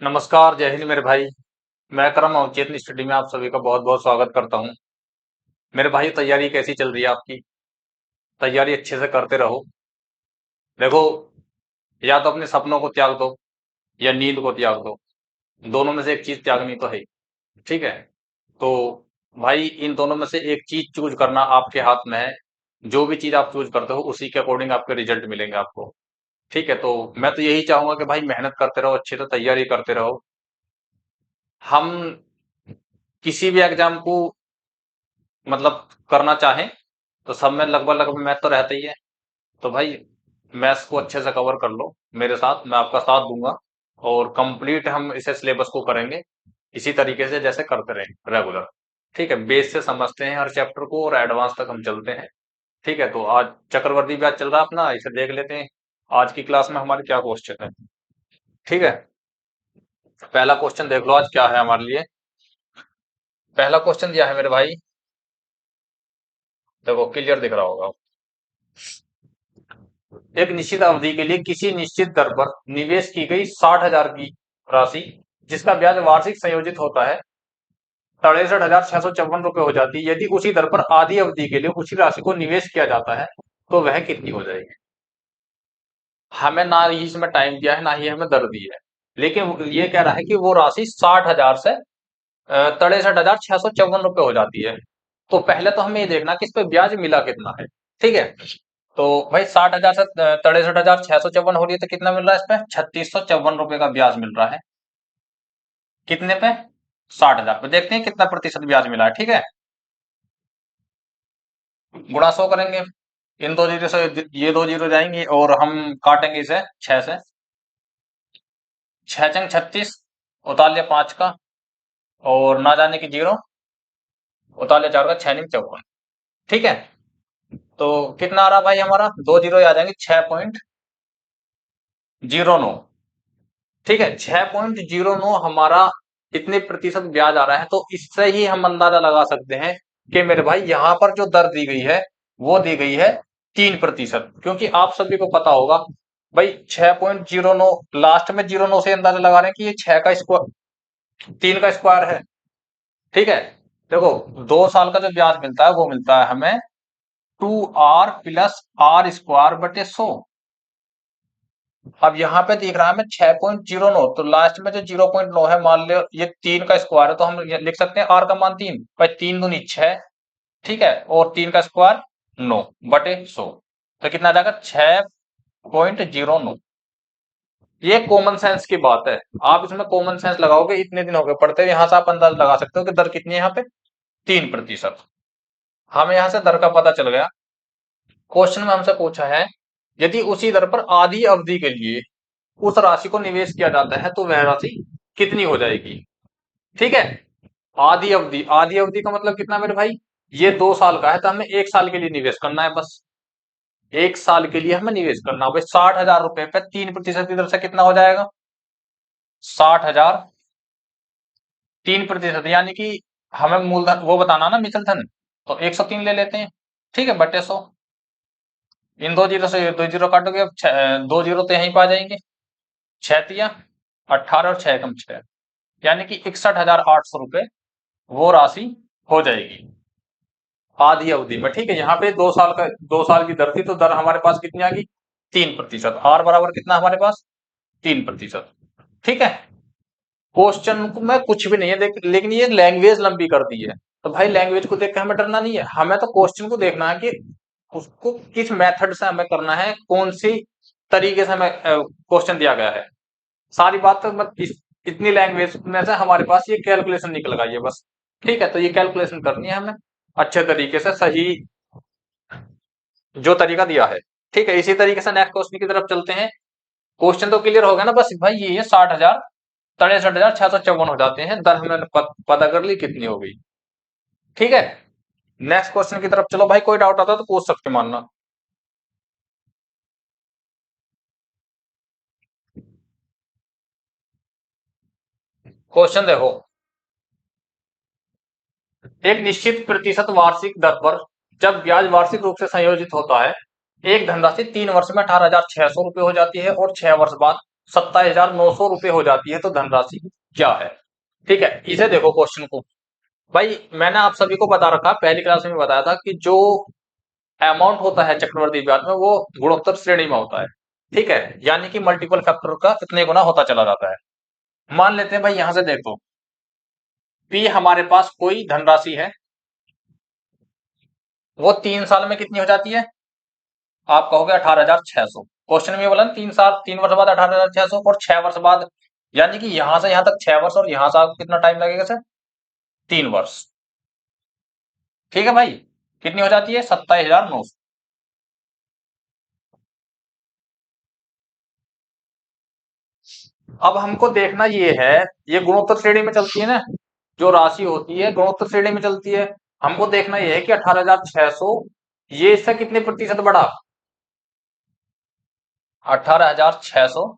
नमस्कार, जय हिंद मेरे भाई। मैं करम अवचेतन स्टडी में आप सभी का बहुत बहुत स्वागत करता हूँ। मेरे भाई, तैयारी कैसी चल रही है आपकी? तैयारी अच्छे से करते रहो। देखो, या तो अपने सपनों को त्याग दो या नींद को त्याग दो। दोनों में से एक चीज त्यागनी तो है ही। ठीक है? तो भाई, इन दोनों में से एक चीज चूज करना आपके हाथ में है। जो भी चीज आप चूज करते हो उसी के अकॉर्डिंग आपके रिजल्ट मिलेंगे आपको। ठीक है? तो मैं तो यही चाहूंगा कि भाई मेहनत करते रहो, अच्छे से तैयारी करते रहो। हम किसी भी एग्जाम को मतलब करना चाहें तो सब में लगभग लगभग मैथ तो रहता ही है। तो भाई, मैथ्स को अच्छे से कवर कर लो मेरे साथ, मैं आपका साथ दूंगा। और कंप्लीट हम इसे सिलेबस को करेंगे इसी तरीके से जैसे करते रहे रेगुलर। ठीक है? बेस से समझते हैं हर चैप्टर को और एडवांस तक हम चलते हैं। ठीक है? तो आज चक्रवर्ती ब्याज चल रहा है अपना, इसे देख लेते हैं। आज की क्लास में हमारे क्या क्वेश्चन है। ठीक है? पहला क्वेश्चन देख लो आज क्या है हमारे लिए। पहला क्वेश्चन दिया है मेरे भाई। देखो, क्लियर दिख रहा होगा। एक निश्चित अवधि के लिए किसी निश्चित दर पर निवेश की गई 60,000 की राशि, जिसका ब्याज वार्षिक संयोजित होता है, 63,654 रुपए हो जाती है। यदि उसी दर पर आधी अवधि के लिए उसी राशि को निवेश किया जाता है तो वह कितनी हो जाएगी? हमें ना ही इसमें टाइम दिया है, ना ही हमें दर दी है। लेकिन ये कह रहा है कि वो राशि 60,000 से 63,654 रुपए हो जाती है। तो पहले तो हमें ये देखना कि इस पे ब्याज मिला कितना है। ठीक है? तो भाई, 60,000 से 63,654 हो रही है तो कितना मिल रहा है इसमें? 3,654 रुपए का ब्याज मिल रहा है। कितने पे? 60,000 पे। देखते हैं कितना प्रतिशत ब्याज मिला है। ठीक है? गुणा 100 करेंगे। इन दो जीरो से ये दो जीरो जाएंगे और हम काटेंगे इसे 6 से। 6 चंग 36, उतार लिया 5 का, और ना जाने की जीरो, उतार लिया 4 का, 6 × 54। ठीक है? तो कितना आ रहा भाई हमारा? दो जीरो आ जाएंगे, 6.09। ठीक है? 6.09 हमारा कितने प्रतिशत ब्याज आ रहा है, तो इससे ही हम अंदाजा लगा सकते हैं कि मेरे भाई यहां पर जो दर दी गई है वो दी गई है 3%। क्योंकि आप सभी को पता होगा भाई, 6.09 लास्ट में 09 से अंदाजा लगा रहे हैं कि ये 6 का स्क्वायर, 3 का स्क्वायर है। ठीक है? देखो, 2 साल का जो ब्याज मिलता है वो मिलता है हमें 2r+r² बटे 100। अब यहाँ पे दिख रहा है हमें 6.09, तो लास्ट में जो 0.9 है, मान लो ये 3 का स्क्वायर है, तो हम ये लिख सकते हैं r का मान 3, भाई 3 दूनी 6। ठीक है? और 3 का स्क्वायर 9/100। तो कितना आ जाएगा? 6.09। ये कॉमन सेंस की बात है। आप इसमें कॉमन सेंस लगाओगे, इतने दिन हो गए पढ़ते हुए, यहां से आप अंदाज लगा सकते हो कि दर कितनी है यहाँ पे। 3%। हमें यहां से दर का पता चल गया। क्वेश्चन में हमसे पूछा है, यदि उसी दर पर आधी अवधि के लिए उस राशि को निवेश किया जाता है तो वह राशि कितनी हो जाएगी? ठीक है? आधी अवधि, आधी अवधि का मतलब कितना मेरे भाई? ये 2 साल का है तो हमें 1 साल के लिए निवेश करना है बस। 1 साल के लिए हमें निवेश करना है भाई। 60,000 रुपए पे 3% की दर से कितना हो जाएगा? 60,000, 3%, यानी कि हमें मूलधन वो बताना ना, मिचल धन। तो 103 ले लेते हैं। ठीक है? बटे 100। इन दो जीरो से दो जीरो काटोगे, अब दो जीरो तो यहीं पा जाएंगे। 6×3 = 18 और 6 × 6 यानी कि 61,800 रुपए वो राशि हो जाएगी आधी अवधि में। ठीक है? यहाँ पे 2 साल का, 2 साल की दर थी, तो दर हमारे पास कितनी आ गई? 3%। आर बराबर कितना हमारे पास? 3%। ठीक है? क्वेश्चन में कुछ भी नहीं है लेकिन ये लैंग्वेज लंबी कर दी है। तो भाई, लैंग्वेज को देख के हमें डरना नहीं है, हमें तो क्वेश्चन को देखना है कि उसको किस मेथड से हमें करना है, कौन सी तरीके से हमें क्वेश्चन दिया गया है। सारी बात तो इतनी लैंग्वेज में से हमारे पास ये कैलकुलेशन निकल गई है बस। ठीक है? तो ये कैलकुलेशन करनी है हमें अच्छे तरीके से, सही जो तरीका दिया है। ठीक है? इसी तरीके से नेक्स्ट क्वेश्चन की तरफ चलते हैं। क्वेश्चन तो क्लियर हो गया ना? बस भाई, ये 60,000, 63,654 हो जाते हैं, दर हमने पता कर ली कितनी हो गई। ठीक है? नेक्स्ट क्वेश्चन की तरफ चलो भाई, कोई डाउट आता तो पूछ सकते मानना। क्वेश्चन देखो, एक निश्चित प्रतिशत वार्षिक दर पर जब ब्याज वार्षिक रूप से संयोजित होता है, एक धनराशि 3 वर्ष में 18,600 रुपए हो जाती है और 6 वर्ष बाद 27,900 रुपये हो जाती है, तो धनराशि क्या है? ठीक है, इसे देखो क्वेश्चन को। भाई मैंने आप सभी को बता रखा, पहली क्लास में बताया था कि जो अमाउंट होता है चक्रवर्ती ब्याज में वो गुणोत्तर श्रेणी में होता है। ठीक है, यानी कि मल्टीपल फैक्टर का कितने गुना होता चला जाता है। मान लेते हैं भाई, यहां से देखो, पी हमारे पास कोई धनराशि है, वो 3 साल में कितनी हो जाती है? आप कहोगे 18,600। क्वेश्चन में बोला ना, 3 साल, 3 वर्ष बाद 18,600 और 6 वर्ष बाद, यानी कि यहां से यहां तक 6 वर्ष और यहां से आपको कितना टाइम लगेगा सर? 3 वर्ष। ठीक है भाई, कितनी हो जाती है? 27,900। अब हमको देखना ये है, ये गुणोत्तर श्रेणी में चलती है ना, जो राशि होती है गुणोत्तर श्रेणी में चलती है। हमको देखना ये है कि 18,600 ये इससे कितने प्रतिशत बढ़ा? 18,600,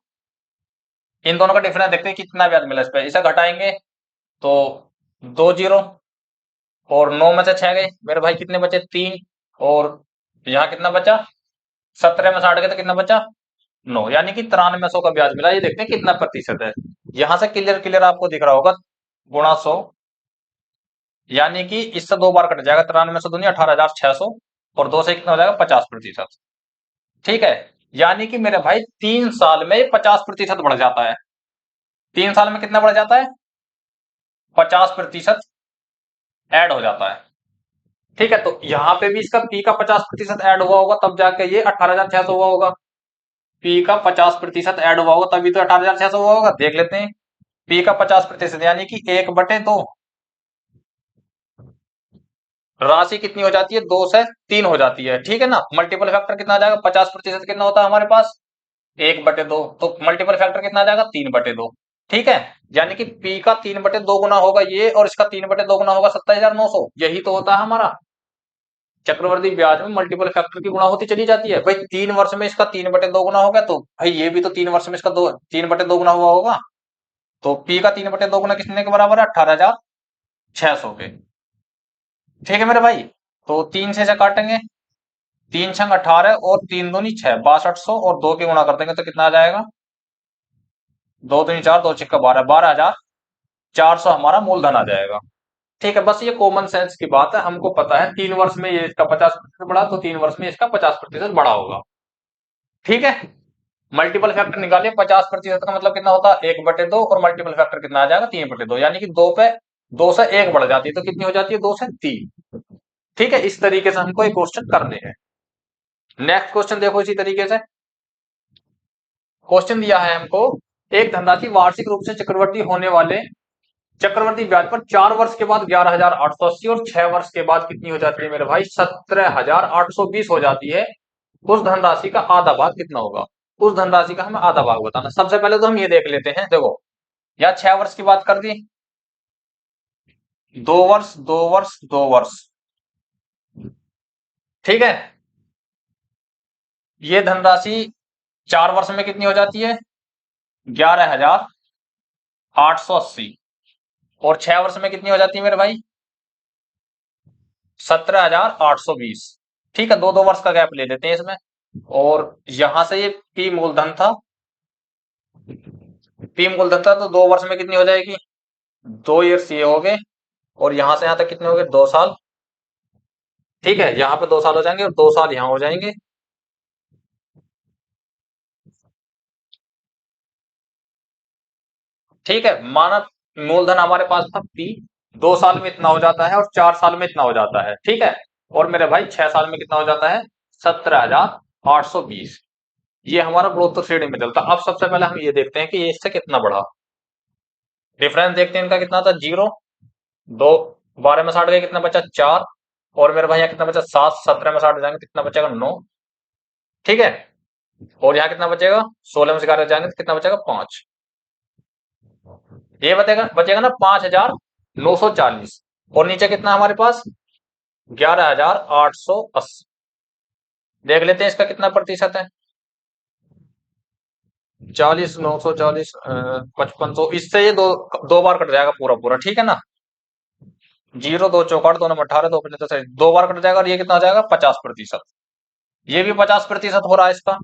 इन दोनों का डिफरेंस देखते हैं कितना ब्याज मिला इस पे। इसे घटाएंगे तो 2 जीरो, और 9 में से 6 गए मेरे भाई, कितने बचे? 3। और यहाँ कितना बचा? 17 में 60 गए तो कितना बचा? 9, यानी कि 9300 का ब्याज मिला। ये देखते हैं कितना प्रतिशत है। यहां से क्लियर क्लियर आपको दिख रहा होगा, गुणा 100, यानी कि इससे 2 बार कट जाएगा। 93 दुनिया 18,600, और 2 से कितना हो जाएगा? 50%। ठीक है, यानी कि मेरे भाई 3 साल में 50% बढ़ जाता है। 3 साल में कितना बढ़ जाता है? 50% ऐड हो जाता है। ठीक है, तो यहां पे भी इसका पी का 50% ऐड हुआ होगा, तब जाके ये 18,600 हुआ होगा। पी का 50% ऐड हुआ होगा, तभी तो 18,600 हुआ होगा। देख लेते हैं, पी का 50% यानी कि 1/2, राशि कितनी हो जाती है? 2 से 3 हो जाती है। ठीक है ना, मल्टीपल फैक्टर कितना आ जाएगा? 50% कितना होता है हमारे पास? 1/2, तो मल्टीपल फैक्टर कितना आ जाएगा? 3/2। ठीक है, यानी कि पी का 3/2 गुना होगा ये, और इसका 3/2 गुना होगा 27,900। यही तो होता है हमारा चक्रवर्ती ब्याज में मल्टीपल फैक्टर की गुणा होती चली जाती है। भाई 3 वर्ष में इसका 3/2 गुना हो गया, तो भाई ये भी तो 3 वर्ष में इसका 3/2 गुना हुआ होगा। तो पी का 3/2 गुना कितने के बराबर है? 18,600 के। ठीक है मेरे भाई, तो 3 से काटेंगे, 3 छंग 18 और 3 दूनी 6, 6200, और 2 के गुणा कर देंगे तो कितना आ जाएगा? 2 दूनी 4, 2 छिक्का 12, 12,400 हमारा मूलधन आ जाएगा। ठीक है, बस ये कॉमन सेंस की बात है, हमको पता है 3 वर्ष में ये इसका 50% बढ़ा, तो 3 वर्ष में इसका 50% बढ़ा होगा। ठीक है, मल्टीपल फैक्टर निकालिए, 50% का मतलब कितना होता है? 1/2, और मल्टीपल फैक्टर कितना आ जाएगा? 3/2, यानी कि 2 से 1 बढ़ जाती है, तो कितनी हो जाती है? 2 से 3। ठीक है, इस तरीके से हमको एक क्वेश्चन करने हैं। नेक्स्ट क्वेश्चन देखो इसी तरीके से। क्वेश्चन दिया है हमको, एक धनराशि वार्षिक रूप से चक्रवर्ती होने वाले चक्रवर्ती ब्याज पर 4 वर्ष के बाद 11,880, और 6 वर्ष के बाद कितनी हो जाती है मेरे भाई? 17,820 हो जाती है। उस धनराशि का आधा भाग कितना होगा? उस धनराशि का हमें आधा भाग बताना। सबसे पहले तो हम ये देख लेते हैं, देखो या 6 वर्ष की बात कर दी, 2 वर्ष, 2 वर्ष, 2 वर्ष। ठीक है, ये धनराशि 4 वर्ष में कितनी हो जाती है? 11,880, और 6 वर्ष में कितनी हो जाती है मेरे भाई? 17,820। ठीक है, 2-2 वर्ष का गैप ले लेते हैं इसमें, और यहां से ये पी मूलधन था, पी मूलधन था, तो 2 वर्ष में कितनी हो जाएगी? 2 ईयर्स ये हो गए, और यहां से यहां तक कितने हो गए? 2 साल। ठीक है, यहाँ पे 2 साल हो जाएंगे और 2 साल यहाँ हो जाएंगे। ठीक है, मानव मूलधन हमारे पास था पी, 2 साल में इतना हो जाता है, और 4 साल में इतना हो जाता है। ठीक है, और मेरे भाई 6 साल में कितना हो जाता है? 17,820। ये हमारा ग्रोथ श्रेणी में चलता है। अब सबसे पहले हम ये देखते हैं कि ये इससे कितना बढ़ा। डिफरेंस देखते हैं इनका कितना था? 0, 2, 12 में 60 गए, कितना बचा? 4, और मेरे भाई यहाँ कितना बचा? 7, 17 में 60 जाएंगे कितना बचेगा? 9। ठीक है, और यहाँ कितना बचेगा? 16 में 11 जाएंगे तो कितना बचेगा? 5। ये बचेगा बचेगा ना 5,940, और नीचे कितना हमारे पास? 11,880। देख लेते हैं इसका कितना प्रतिशत है। 40,940, 5500, इससे ये दो 2 बार कट जाएगा पूरा पूरा। ठीक है ना, 0, 2 चौकाट, 2 9 18, 2 75, 2 बार कट जाएगा, और ये कितना हो जाएगा? 50%। ये भी 50% हो रहा है इसका।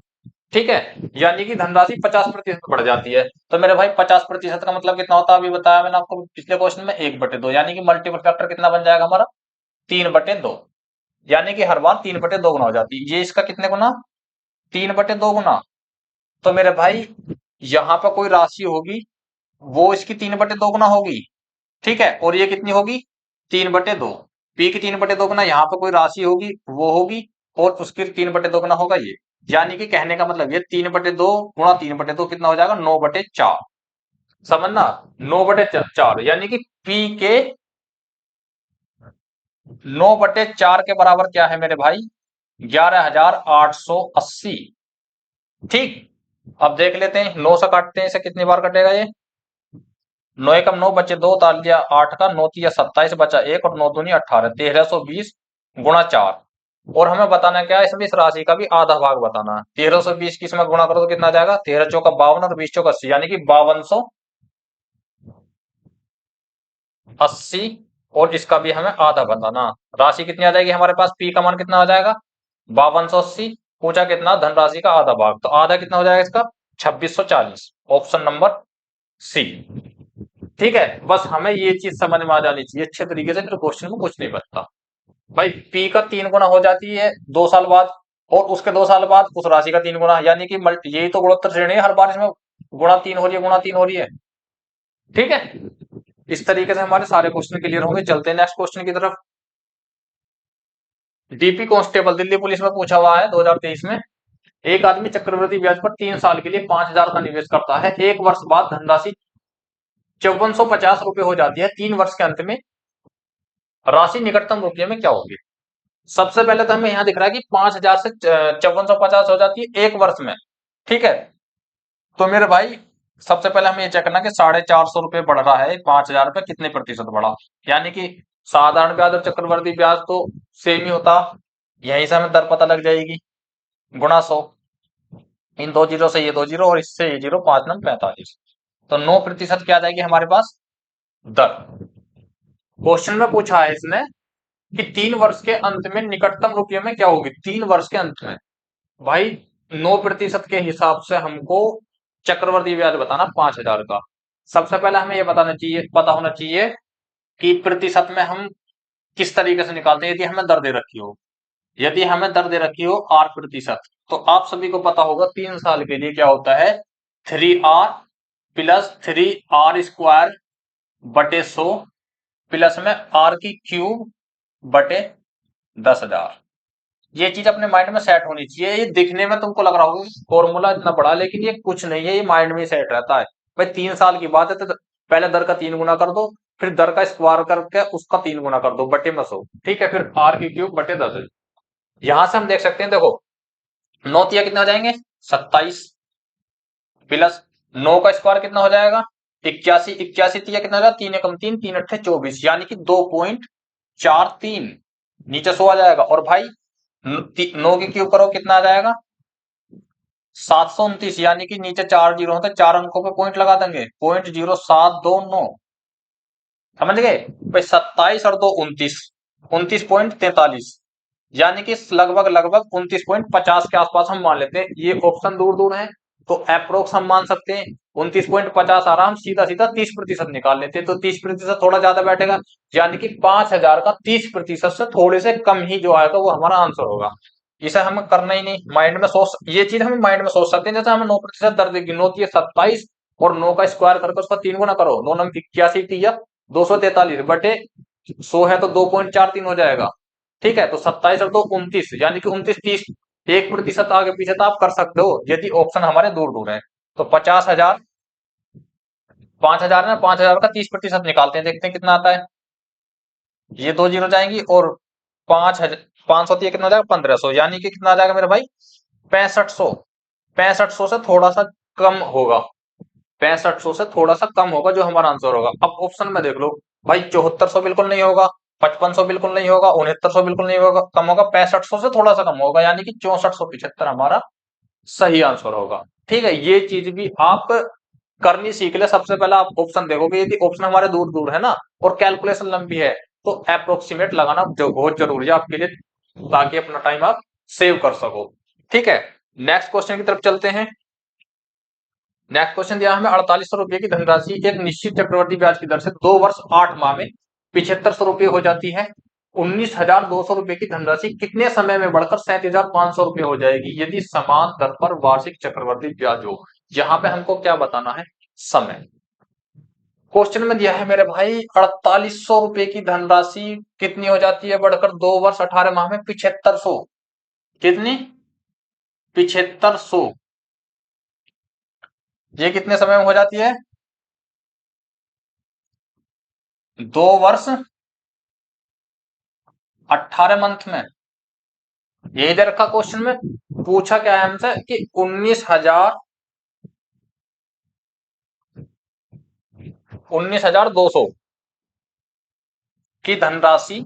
ठीक है, यानी कि धनराशि 50% बढ़ जाती है। तो मेरे भाई 50% का मतलब कितना होता है, अभी बताया मैंने आपको पिछले क्वेश्चन में, 1/2, यानी कि मल्टीपल फैक्टर कितना बन जाएगा हमारा, 3/2, यानी कि हर बार 3/2 गुना हो जाती है। ये इसका कितने गुना, 3/2 गुना। तो मेरे भाई यहाँ पर कोई राशि होगी, वो इसकी 3/2 गुना होगी, ठीक है, और ये कितनी होगी, 3/2। पी की 3/2 गुना यहाँ पे कोई राशि होगी, वो होगी, और उसकी 3/2 गुना होगा ये। यानी कि कहने का मतलब ये 3/2 गुणा 3/2 कितना हो जाएगा, 9/4। समझना, 9/4, यानी कि पी के 9/4 के बराबर क्या है मेरे भाई, 11,880। ठीक, अब देख लेते हैं, 9 से काटते हैं इसे, कितनी बार कटेगा ये, 9 एकम 9 बचे 2, उतार लिया 8 का, 9 तिया 27 बचा 1, और 9 दूनी 18, 1320 गुणा 4। और हमें बताना क्या है, इसमें इस राशि का भी आधा भाग बताना है। 1320 की इसमें गुणा करो तो कितना आ जाएगा, 13 चौका 52 और 20 चौका 80, यानी कि 5280। और इसका भी हमें आधा बताना। राशि कितनी आ जाएगी हमारे पास, पी का मान कितना आ जाएगा, 5280। पूछा कितना, धनराशि का आधा भाग, तो आधा कितना हो जाएगा इसका, 2640। Option number C. ठीक है, बस हमें ये चीज समझ में आ जानी चाहिए अच्छे तरीके से, फिर क्वेश्चन में कुछ नहीं बनता। भाई पी का 3 गुना हो जाती है 2 साल बाद, और उसके 2 साल बाद उस राशि का 3 गुना, यानी कि यही तो गुणोत्तर श्रेणी है, हर बार इसमें गुणा 3 हो रही है, गुणा 3 हो रही है। ठीक है, इस तरीके से हमारे सारे क्वेश्चन क्लियर होंगे। चलते हैं नेक्स्ट क्वेश्चन की तरफ। डीपी कांस्टेबल दिल्ली पुलिस में पूछा हुआ है 2023 में, एक आदमी चक्रवृद्धि ब्याज पर 3 साल के लिए 5,000 का निवेश करता है, 1 वर्ष बाद धनराशि 5450 रुपए हो जाती है, 3 वर्ष के अंत में राशि निकटतम रुपये में क्या होगी। सबसे पहले तो हमें यहाँ दिख रहा है कि 5,000 से 5450 हो जाती है 1 वर्ष में। ठीक है, तो मेरे भाई सबसे पहले हमें ये चेक करना कि 450 रुपए बढ़ रहा है, 5,000 रुपए कितने प्रतिशत बढ़ा। यानी कि साधारण ब्याज और चक्रवर्ती ब्याज तो सेम ही होता, यहीं से हमें दर पता लग जाएगी, गुणा 100, इन 2 जीरो से ये 2 जीरो और इससे ये जीरो, 5×9 = 45। तो 9% क्या आ जाएगी हमारे पास, दर। क्वेश्चन में पूछा है इसने कि 3 वर्ष के अंत में निकटतम रुपये में क्या होगी, 3 वर्ष के अंत में। भाई 9% के हिसाब से हमको चक्रवर्ती ब्याज बताना 5,000 का। सबसे पहले हमें यह बताना चाहिए, पता होना चाहिए कि प्रतिशत में हम किस तरीके से निकालते हैं, यदि हमें दर दे रखी हो। यदि हमें दर दे रखी हो 8%, तो आप सभी को पता होगा 3 साल के लिए क्या होता है, 3R प्लस 3R² बटे 100 प्लस में R की क्यूब बटे 10,000। ये चीज अपने माइंड में सेट होनी चाहिए। ये दिखने में तुमको लग रहा होगा फॉर्मूला इतना बड़ा, लेकिन ये कुछ नहीं है, ये माइंड में सेट रहता है। भाई 3 साल की बात है, तो पहले दर का 3 गुना कर दो, फिर दर का स्क्वायर करके उसका 3 गुना कर दो बटे में 100, ठीक है, फिर आर की क्यूब बटे 10। यहां से हम देख सकते हैं, देखो 9 तिया कितना हो जाएंगे, 27, प्लस 9 का स्क्वायर कितना हो जाएगा, 81, 81 तिया कितना हो जाएगा, 3 एकम 3, 3 अट्ठे 24, यानी कि 2.43, नीचे 100 आ जाएगा। और भाई 9 की क्यूब करो कितना आ जाएगा, 729, यानी कि नीचे 4 जीरो होते, 4 अंकों पे पॉइंट लगा देंगे, 0.0729। समझ गए भाई, 27 और 2 29, 29.43, यानी कि लगभग लगभग 29.50 के आसपास हम मान लेते हैं। ये ऑप्शन दूर दूर है, तो अप्रोक्स हम मान सकते हैं 29.50 आ रहा, हम सीधा सीधा 30% निकाल लेते हैं, तो 30% थोड़ा ज्यादा बैठेगा, यानी कि 5,000 का 30% से थोड़े से कम ही जो आएगा वो हमारा आंसर होगा। इसे हमें करना ही नहीं, माइंड में सोच, ये चीज हम माइंड में सोच सकते हैं। जैसे हमें 9% दर देगी, 9 तिया 27 और 9 का स्क्वायर करके उसका 3 गुना करो, 9 9 81 तिया 243 बटे 100 है, तो 2.43 हो जाएगा। ठीक है, तो 27 और 2 29, यानी कि 29 30, 1% आगे पीछे तो आप कर सकते हो यदि ऑप्शन हमारे दूर दूर है। तो 50,000, 5,000 में 5,000 का 30% निकालते हैं, देखते हैं कितना आता है। ये 2 जीरो जाएंगी, और 5,000, 500 कितना हो जाएगा, 1,500, यानी कि कितना आ जाएगा मेरे भाई, 6500। 6500 से थोड़ा सा कम होगा, 6500 से थोड़ा सा कम होगा जो हमारा आंसर होगा। अब ऑप्शन में देख लो भाई, 7400 बिल्कुल नहीं होगा, 5500 बिल्कुल नहीं होगा, 6900 बिल्कुल नहीं होगा, कम होगा, 6500 से थोड़ा सा कम होगा, यानी कि 6475 हमारा सही आंसर होगा। ठीक है, ये चीज भी आप करनी सीख ले। सबसे पहले आप ऑप्शन देखोगे, यदि ऑप्शन हमारे दूर दूर है ना और कैलकुलेशन लंबी है, तो अप्रोक्सीमेट लगाना जो बहुत जरूरी है आपके लिए, ताकि अपना टाइम आप सेव कर सको। ठीक है, नेक्स्ट क्वेश्चन की तरफ चलते हैं। नेक्स्ट क्वेश्चन दिया हमें 4800 रुपए की धनराशि एक निश्चित चक्रवर्ती ब्याज की दर से 2 वर्ष 8 माह में 7500 रुपए हो जाती है। 19,200 रुपए की धनराशि कितने समय में बढ़कर 37,500 रुपए हो जाएगी यदि समान दर पर वार्षिक चक्रवर्ती ब्याज हो। यहाँ पे हमको क्या बताना है? समय। क्वेश्चन में दिया है मेरे भाई 4800 रुपए की धनराशि कितनी हो जाती है बढ़कर 2 वर्ष 18 माह में 7500। कितनी? 7500। ये कितने समय में हो जाती है? 2 वर्ष 18 मंथ में। यही दे रखा क्वेश्चन में। पूछा क्या है हमसे कि 19,200 की धनराशि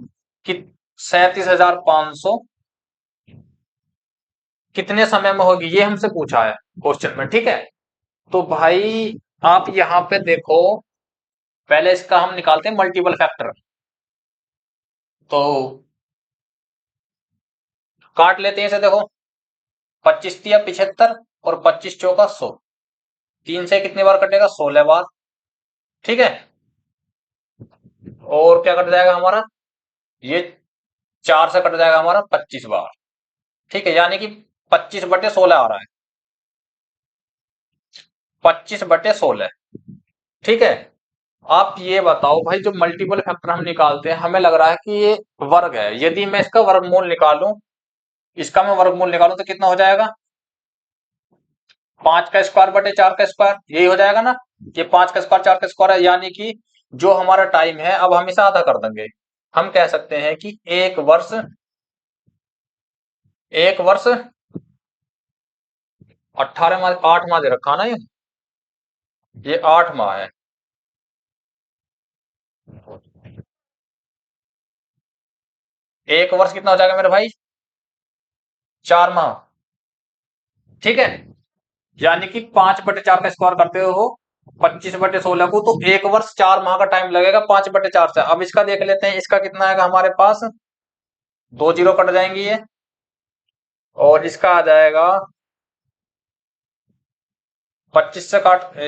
कि 37,500 कितने समय में होगी, ये हमसे पूछा है क्वेश्चन में। ठीक है, तो भाई आप यहां पे देखो, पहले इसका हम निकालते हैं मल्टीपल फैक्टर। तो काट लेते हैं इसे। देखो, 25 या 75 और 25 चौका 100। 3 से कितनी बार कटेगा? 16 बार। ठीक है, और क्या कट जाएगा हमारा? ये 4 से कट जाएगा हमारा 25 बार। ठीक है, यानी कि 25/16 आ रहा है। 25/16। ठीक है, आप ये बताओ भाई, जो मल्टीपल फैक्टर हम निकालते हैं, हमें लग रहा है कि ये वर्ग है। यदि मैं इसका वर्गमूल निकालूं, इसका मैं वर्गमूल निकालूं तो कितना हो जाएगा? 5 का स्क्वायर/4 का स्क्वायर, यही हो जाएगा ना। ये 5 का स्क्वायर 4 का स्क्वायर है, यानी कि जो हमारा टाइम है, अब हम इसे आधा कर देंगे। हम कह सकते हैं कि एक वर्ष 18 माह, 8 माह दे रखा ना ये 8 माह है। एक वर्ष कितना हो जाएगा मेरे भाई? 4 माह। ठीक है, यानी कि 5/4 का स्क्वायर करते हो 25/16 को, तो एक वर्ष 4 माह का टाइम लगेगा 5/4 से। अब इसका देख लेते हैं, इसका कितना आएगा हमारे पास? 2 जीरो कट जाएंगी ये, और इसका आ जाएगा 25 से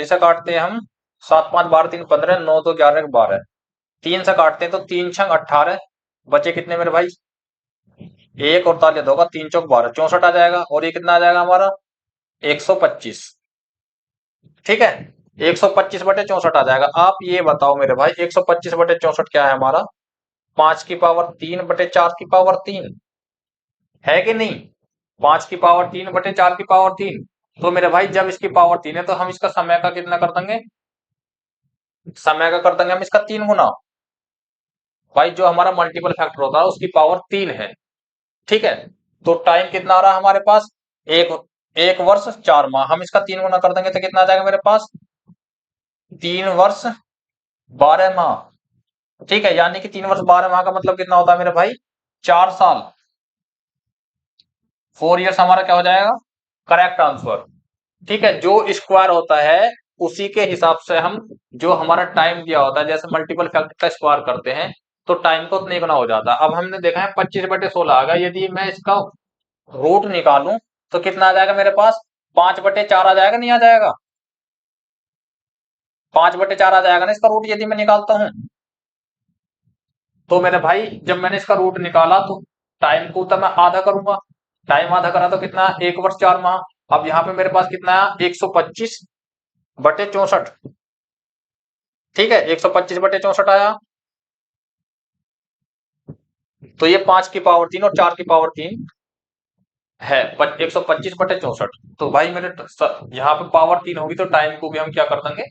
इसे काटते हैं हम। 7 5 12 3 15, 9 2 11 12। 3 से काटते हैं तो 3 6 18। बचे कितने मेरे भाई? एक और तालिया होगा, 3 चौक 12, 64 आ जाएगा। और ये कितना आ जाएगा हमारा? 125। ठीक है, 125/64 आ जाएगा। आप ये बताओ मेरे भाई, 125/64 क्या है हमारा? 5 की पावर 3/4 की पावर 3 है कि नहीं? 5 की पावर 3/4 की पावर 3। तो मेरे भाई जब इसकी पावर 3 है, तो हम इसका समय का कितना कर देंगे? समय का कर देंगे हम इसका 3 गुना। भाई जो हमारा मल्टीपल फैक्टर होता है उसकी पावर 3 है। ठीक है, तो टाइम कितना आ रहा है हमारे पास? एक एक वर्ष 4 माह, हम इसका 3 गुना कर देंगे तो कितना आ जाएगा मेरे पास? 3 वर्ष 12 माह। ठीक है, यानी कि 3 वर्ष 12 माह का मतलब कितना होता है मेरे भाई? 4 साल। 4 इयर्स हमारा क्या हो जाएगा? Correct answer. ठीक है, जो स्क्वायर होता है उसी के हिसाब से हम, जो हमारा टाइम दिया होता है, जैसे मल्टीपल फैक्टर का स्क्वायर करते हैं तो टाइम को उतने गुना हो जाता है। अब हमने देखा है 25/16 आ गया, यदि मैं इसका रूट निकालूं तो कितना आ जाएगा मेरे पास? 5/4 आ जाएगा, नहीं आ जाएगा? 5/4 आ जाएगा ना इसका रूट, यदि मैं निकालता हूं। तो मेरे भाई जब मैंने इसका रूट निकाला तो टाइम को तो मैं आधा करूंगा। टाइम आधा करा तो कितना? 1 वर्ष 4 माह। अब यहाँ पे मेरे पास कितना है? 125/64। ठीक है, 125/64 आया। तो ये 5 की पावर 3 और 4 की पावर 3 है 125/64। तो भाई मेरे यहाँ पे पावर 3 होगी तो टाइम को भी हम क्या कर देंगे?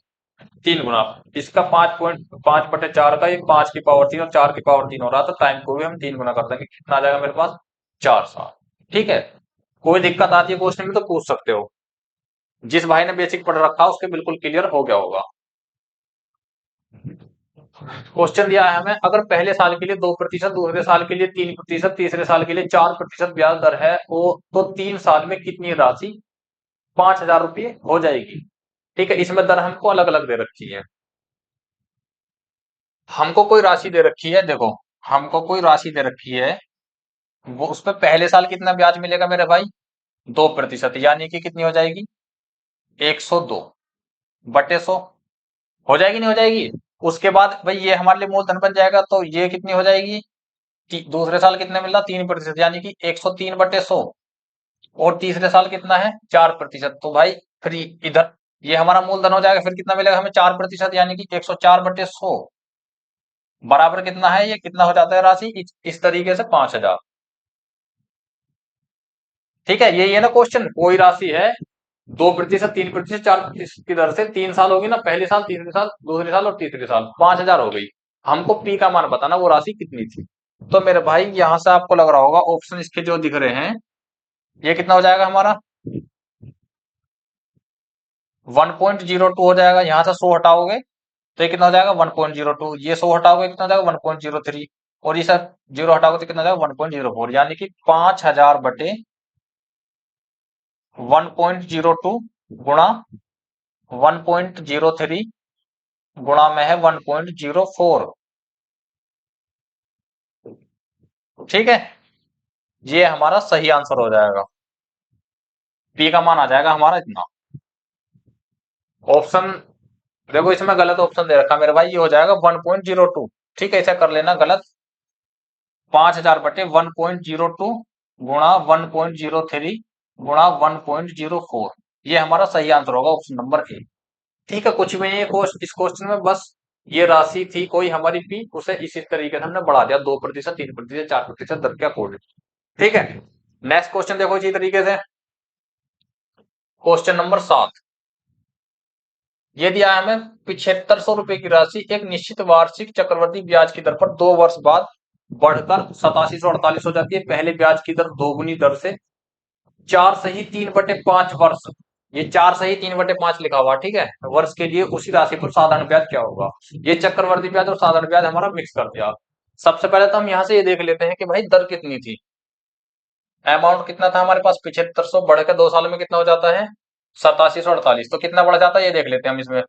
3 गुना। इसका 5.5/4 का, ये 5 की पावर 3 और 4 की पावर 3 हो रहा, तो टाइम को भी हम 3 गुना कर देंगे। कितना आ जाएगा मेरे पास? 4 साल। ठीक है, कोई दिक्कत आती है क्वेश्चन में तो पूछ सकते हो। जिस भाई ने बेसिक पढ़ रखा उसके बिल्कुल क्लियर हो गया होगा। क्वेश्चन दिया है हमें, अगर पहले साल के लिए 2%, दूसरे साल के लिए 3%, तीसरे साल के लिए 4% ब्याज दर है, तो 3 साल में कितनी राशि 5,000 रुपये हो जाएगी। ठीक है, इसमें दर हमको अलग अलग दे रखी है। हमको कोई राशि दे रखी है, देखो, हमको कोई राशि दे रखी है, वो उसमें पहले साल कितना ब्याज मिलेगा मेरे भाई? 2%, यानी कि कितनी हो जाएगी? 102/100 हो जाएगी, नहीं हो जाएगी? उसके बाद भाई ये हमारे लिए मूलधन बन जाएगा, तो ये कितनी हो जाएगी? दूसरे साल कितने मिल रहा? 3%, यानी कि 103/100। और तीसरे साल कितना है? 4%। तो भाई फिर इधर ये हमारा मूलधन हो जाएगा, फिर कितना मिलेगा हमें? 4%, यानी कि 104/100 बराबर कितना है? ये कितना हो जाता है राशि? इस तरीके से 5,000। ठीक है, यही है ना क्वेश्चन। कोई राशि है 2%, 3%, 4% की दर से 3 साल होगी ना, पहले साल, तीसरे साल, दूसरे साल और तीसरे साल, 5,000 हो गई। हमको पी का मान बताना, वो राशि कितनी थी। तो मेरे भाई यहां से आपको लग रहा होगा ऑप्शन इसके जो दिख रहे हैं, ये कितना हो जाएगा हमारा? 1.02 हो जाएगा। यहां से 100 हटाओगे तो ये कितना हो जाएगा? 1.02। ये 100 हटाओगे कितना हो जाएगा? 1.03। और ये सब जीरो हटाओगे तो कितना हो जाएगा? 1.04, यानी कि 5,000/1.02 गुणा 1.03 गुणा में है 1.04। ठीक है, ये हमारा सही आंसर हो जाएगा। पी का मान आ जाएगा हमारा इतना। ऑप्शन देखो, इसमें गलत ऑप्शन दे रखा मेरे भाई, ये हो जाएगा 1.02। ठीक है, ऐसा कर लेना गलत। 5,000/1.02 गुणा 1.03 गुणा 1.04, ये हमारा सही आंसर होगा, ऑप्शन नंबर ए। ठीक है, कुछ भी नहीं है इस क्वेश्चन में, बस ये राशि थी कोई हमारी पी, उसे इसी तरीके से हमने बढ़ा दिया, 2%, 3%, 4% दर के अकॉर्डिंग। ठीक है, नेक्स्ट क्वेश्चन देखो इसी तरीके से। क्वेश्चन नंबर 7, ये दिया है हमें 7500 रुपए की राशि एक निश्चित वार्षिक चक्रवृद्धि ब्याज की दर पर 2 वर्ष बाद बढ़कर 8748 हो जाती है। पहले ब्याज की दर दोगुनी दर से 4/3/5 वर्ष, ये 4/3/5 लिखा हुआ, ठीक है, वर्ष के लिए उसी राशि पर साधारण ब्याज क्या होगा? ये चक्रवर्ती ब्याज और साधारण ब्याज हमारा मिक्स कर दिया। सबसे पहले तो हम यहाँ से ये देख लेते हैं कि भाई दर कितनी थी। अमाउंट कितना था हमारे पास? 7500 बढ़ के 2 साल में कितना हो जाता है? 8748। तो कितना बढ़ जाता है ये देख लेते हैं हम। इसमें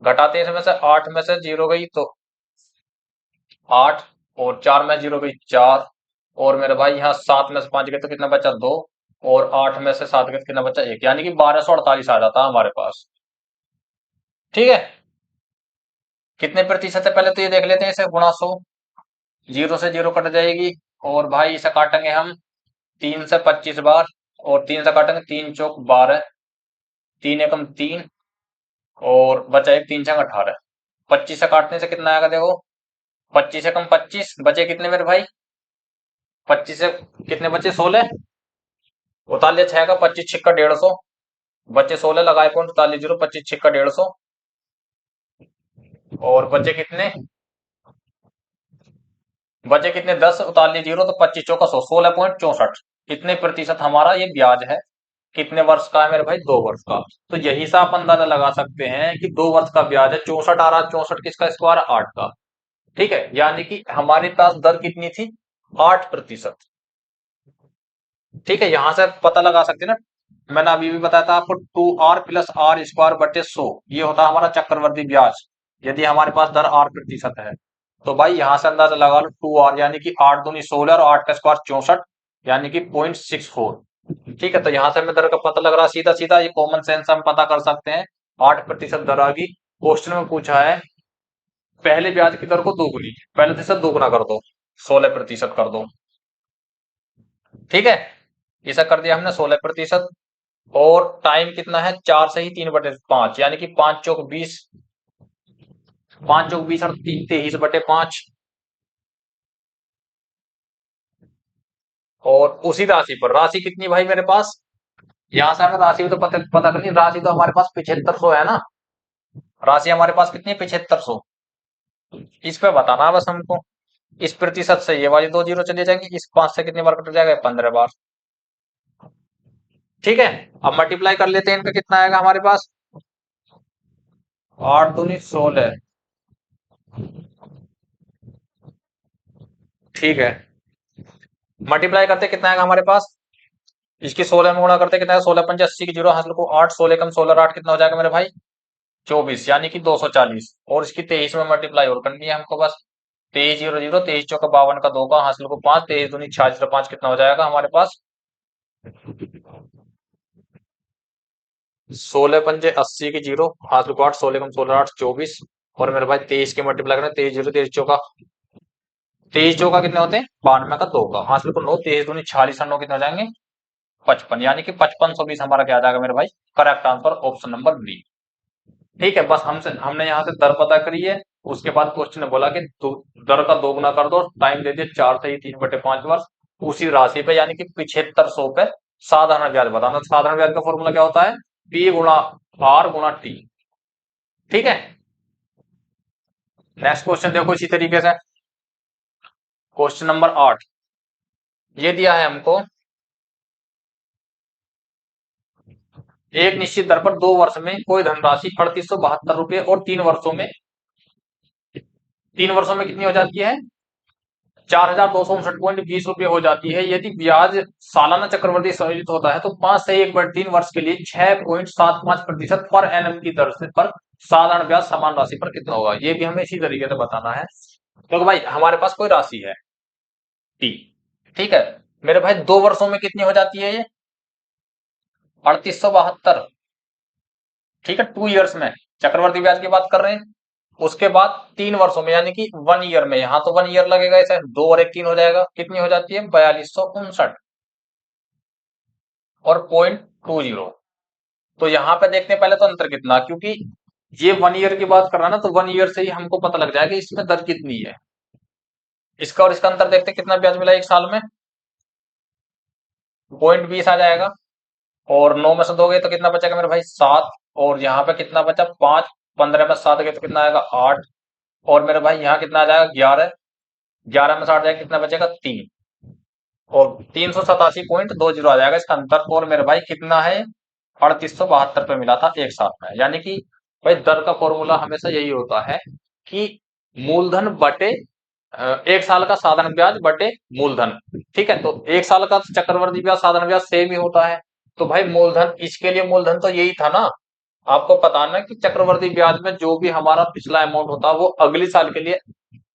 घटाते हैं, इसमें से 8 में से 0 गई तो 8, और 4 में 0 गई 4, और मेरे भाई यहाँ 7 में से 5 गए तो कितना बचा? 2, और 8 में से 7 गए तो कितना बचा? 1, यानी कि 1248 आ जाता है हमारे पास। ठीक है, कितने प्रतिशत है पहले तो ये देख लेते हैं। इसे गुणा 100, 0 से 0 कट जाएगी, और भाई इसे काटेंगे हम 3 से 25 बार, और 3 से काटेंगे 3 चौक 12, 3 एकम 3, और बचा एक 3 छंग 18। 25 से काटने से कितना आएगा देखो? 25 एकम 25, बचे कितने मेरे भाई? 25 से कितने बचे? 16। उतार 6 का 25 छिक्का 150, बचे 16, लगाए पॉइंट, उतार 0, 25 छिक्का 150, और बचे कितने? बचे कितने? 10, उतार 0, तो 25 चौका 100, 16.64। कितने प्रतिशत हमारा ये ब्याज है? कितने वर्ष का है मेरे भाई? 2 वर्ष का। तो यही से आप अंदाजा लगा सकते हैं कि 2 वर्ष का ब्याज है 64 आ रहा। 64 किसका स्क्वायर? 8 का। ठीक है, यानी कि हमारे पास दर कितनी थी? 8%। ठीक है, यहां से पता लगा सकते हैं ना, मैंने अभी भी बताया था आपको, 2r+r² 100 ये होता है हमारा चक्रवर्ती ब्याज, यदि हमारे पास दर 8% है। तो भाई यहां से अंदाजा लगा लो, 2r यानी कि 8 दूनी 16 और 8 का स्क्वायर 64, यानी कि 0.64। ठीक है, तो यहां से हमें दर का पता लग रहा है, सीधा सीधा ये कॉमन सेंस हम पता कर सकते हैं। 8% दर आ गई। क्वेश्चन में पूछा है पहले ब्याज की दर को दोगुनी, पहले से दोगुना कर दो, 16% कर दो। ठीक है, ऐसा कर दिया हमने 16%। और टाइम कितना है? 4/3/5, यानी कि 5 चौक 20, 5 चौक 20 और 23/5। और उसी राशि पर, राशि कितनी भाई मेरे पास? यहां से हमें राशि तो पता करनी। राशि तो हमारे पास 7500 है ना। राशि हमारे पास कितनी है? 7500। इस पे बताना है बस हमको। इस प्रतिशत से ये वाली 2 जीरो चले जाएंगे, इस 5 से कितनी बार कट जाएगा? 15 बार। ठीक है, अब मल्टीप्लाई कर लेते हैं, इनका कितना आएगा हमारे पास? 8 दूनी 16। ठीक है, मल्टीप्लाई करते कितना आएगा हमारे पास? इसकी 16 में गुणा करते कितना है? 16×5 80 की 0 हासिल को 8, 16 कम 16 8 कितना हो जाएगा मेरे भाई? 24, यानी कि 240। और इसकी 23 में मल्टीप्लाई और करनी है हमको बस। 23×0 0, 23 चौका 52 का 2 का हासिल को 5, 23 दूनी 46 5 कितना हो जाएगा हमारे पास? 16 पंजे 80 की जीरो, हाथ रुको 8, 16 कम 16 8 24। और मेरे भाई 23 के मल्टीप्लाई करना, 23 जीरो 23 चौका, 23 चौका कितने होते हैं 92 का 2 का, हाथ रुको 9, 23 दूनी 46 और 9 कितने हो जाएंगे 55, यानी कि 5520 हमारा क्या आ जाएगा मेरे भाई, correct answer option number B. ठीक है, बस हमने यहाँ से दर पता करी है। उसके बाद क्वेश्चन ने बोला कि दर का दोगुना कर दो, टाइम दे दिया 4 से ही 3/5 वर्ष उसी राशि पे, यानी कि 7500 पे साधारण ब्याज बताना। साधारण ब्याज का फॉर्मूला क्या होता है, पी गुणा आर गुणा टी। ठीक है, नेक्स्ट क्वेश्चन देखो इसी तरीके से, क्वेश्चन नंबर 8। ये दिया है हमको, एक निश्चित दर पर 2 वर्ष में कोई धनराशि 3872 रुपये और 3 वर्षों में कितनी हो जाती है 4259.20 रुपये हो जाती है। यदि ब्याज सालाना चक्रवृद्धि संयोजित होता है तो 5 से 1/3 वर्ष के लिए 6.75% पर एनएम की दर से पर साधारण ब्याज समान राशि पर कितना होगा। ये भी हमें इसी तरीके से बताना है, क्योंकि भाई हमारे पास कोई राशि है टी। ठीक है मेरे भाई, 2 वर्षों में कितनी हो जाती है ये 3872। ठीक है, 2 इयर्स में चक्रवर्ती ब्याज की बात कर रहे हैं। उसके बाद 3 वर्षों में यानी कि 1 ईयर में, यहां तो 1 ईयर लगेगा, इसे 2 और 1 3 हो जाएगा, कितनी हो जाती है 4259 और 0.20। तो यहाँ पे देखते हैं पहले तो अंतर कितना, क्योंकि ये 1 ईयर की बात कर रहा है ना, तो 1 ईयर से ही हमको पता लग जाएगा इसमें दर कितनी है। इसका और इसका अंतर देखते हैं, कितना ब्याज मिला 1 साल में 0.20 आ जाएगा। और 9 में से दोगे तो कितना बचेगा मेरे भाई 7, और यहाँ पे कितना बचा 5, 15 में 7 गए तो कितना आएगा 8, और मेरे भाई यहाँ कितना आ जाएगा 11, 11 में 60 जाएगा कितना बचेगा 3, और 387.20 आ जाएगा इसका अंतर। और मेरे भाई कितना है 3872 पे मिला था 1 साल में, यानी कि भाई दर का फॉर्मूला हमेशा यही होता है कि मूलधन बटे 1 साल का साधारण ब्याज बटे मूलधन। ठीक है, तो 1 साल का चक्रवर्ती ब्याज साधारण ब्याज सेम ही होता है। तो भाई मूलधन, इसके लिए मूलधन तो यही था ना, आपको पता ना कि चक्रवर्ती ब्याज में जो भी हमारा पिछला अमाउंट होता है वो अगले साल के लिए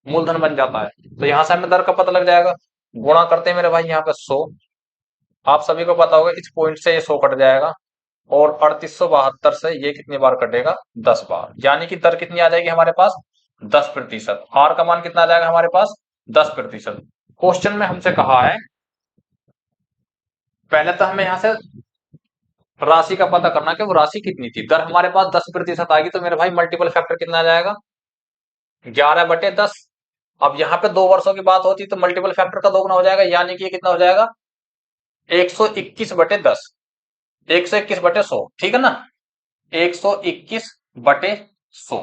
मूलधन बन जाता है। तो यहां से हमें दर का पता लग जाएगा। गुणा करते हैं मेरे भाई यहाँ पे 100, आप सभी को पता होगा इस पॉइंट से ये 100 कट जाएगा, और 3872 से ये कितनी बार कटेगा 10 बार, यानी कि दर कितनी आ जाएगी हमारे पास 10%। आर का मान कितना आ जाएगा हमारे पास 10%। क्वेश्चन में हमसे कहा है, पहले तो हमें यहाँ से राशि का पता करना कि वो राशि कितनी थी। दर हमारे पास 10% आएगी, तो मेरे भाई मल्टीपल फैक्टर कितना आ जाएगा 11/10। अब यहाँ पे 2 वर्षों की बात होती तो मल्टीपल फैक्टर का दोगुना हो जाएगा, यानी कि ये कितना हो जाएगा 121/10, 121/100। ठीक है ना, 121/100,